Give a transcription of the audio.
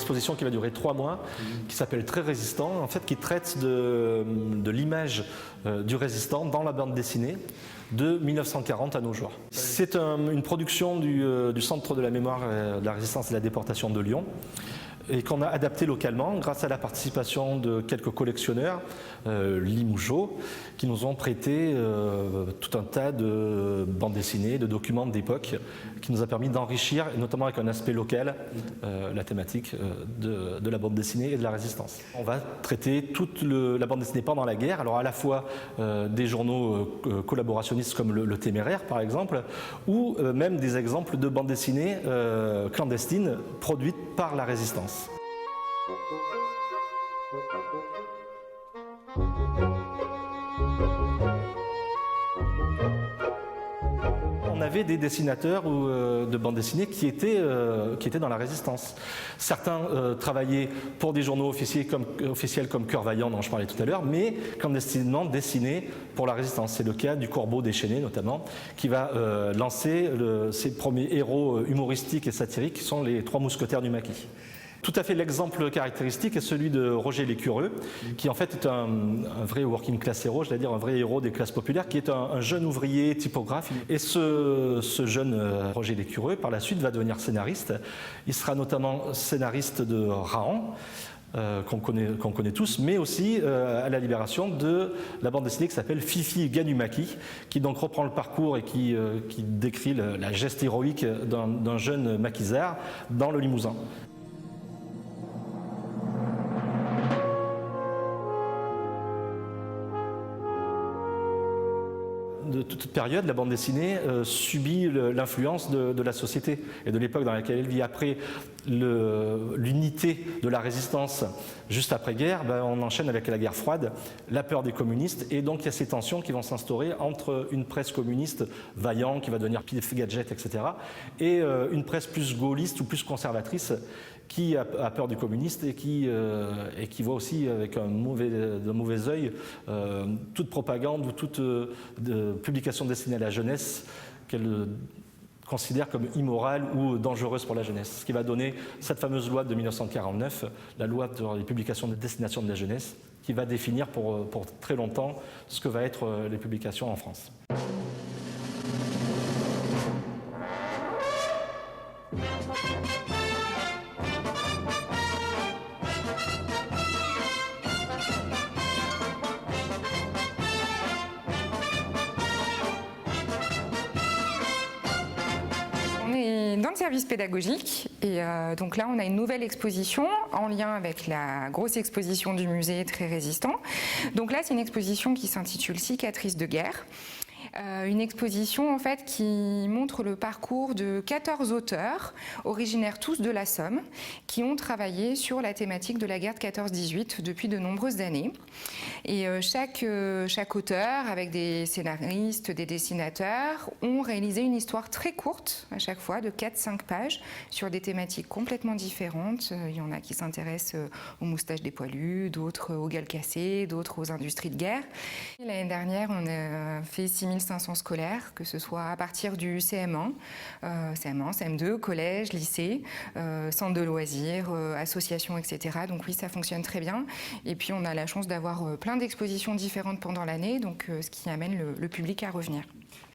exposition qui va durer 3 mois, qui s'appelle Très résistant, en fait, qui traite de l'image du résistant dans la bande dessinée de 1940 à nos jours. C'est une production du Centre de la mémoire, de la résistance et de la déportation de Lyon, et qu'on a adapté localement grâce à la participation de quelques collectionneurs limougeaux qui nous ont prêté tout un tas de bandes dessinées, de documents d'époque qui nous a permis d'enrichir, notamment avec un aspect local, la thématique de la bande dessinée et de la résistance. On va traiter toute la bande dessinée pendant la guerre, alors à la fois des journaux collaborationnistes comme le Téméraire par exemple, ou même des exemples de bandes dessinées clandestines produites par la résistance. On avait des dessinateurs de bandes dessinées qui étaient dans la résistance. Certains travaillaient pour des journaux officiels comme Cœur Vaillant, dont je parlais tout à l'heure, mais clandestinement dessinés pour la résistance. C'est le cas du Corbeau déchaîné notamment, qui va lancer ses premiers héros humoristiques et satiriques, qui sont les 3 mousquetaires du maquis. Tout à fait l'exemple caractéristique est celui de Roger Lécureux, qui en fait est un vrai working class hero, je vais dire un vrai héros des classes populaires, qui est un jeune ouvrier typographe. Et ce jeune Roger Lécureux, par la suite, va devenir scénariste. Il sera notamment scénariste de Rahan, qu'on connaît tous, mais aussi à la Libération de la bande dessinée qui s'appelle Fifi gars du maquis, qui donc reprend le parcours et qui décrit la geste héroïque d'un jeune maquisard dans le Limousin. De toute période, la bande dessinée subit l'influence de la société et de l'époque dans laquelle elle vit. Après l'unité de la résistance juste après-guerre, on enchaîne avec la guerre froide, la peur des communistes, et donc il y a ces tensions qui vont s'instaurer entre une presse communiste Vaillant, qui va devenir Pif Gadget, etc., et une presse plus gaulliste ou plus conservatrice, qui a peur du communiste et qui voit aussi avec de mauvais œil toute propagande ou toute publication destinée à la jeunesse qu'elle considère comme immorale ou dangereuse pour la jeunesse. Ce qui va donner cette fameuse loi de 1949, la loi sur les publications de destination de la jeunesse, qui va définir pour très longtemps ce que va être les publications en France. Dans le service pédagogique, et donc là on a une nouvelle exposition en lien avec la grosse exposition du musée Très résistant. Donc là c'est une exposition qui s'intitule Cicatrices de guerre. Une exposition en fait qui montre le parcours de 14 auteurs, originaires tous de la Somme, qui ont travaillé sur la thématique de la guerre de 14-18 depuis de nombreuses années. Et chaque auteur, avec des scénaristes, des dessinateurs, ont réalisé une histoire très courte, à chaque fois, de 4-5 pages, sur des thématiques complètement différentes. Il y en a qui s'intéressent aux moustaches des poilus, d'autres aux gueules cassées, d'autres aux industries de guerre. L'année dernière, on a fait 6500 scolaires, que ce soit à partir du CM1, CM2, collège, lycée, centre de loisirs, associations, etc. Donc oui, ça fonctionne très bien. Et puis on a la chance d'avoir plein d'expositions différentes pendant l'année, donc ce qui amène le public à revenir.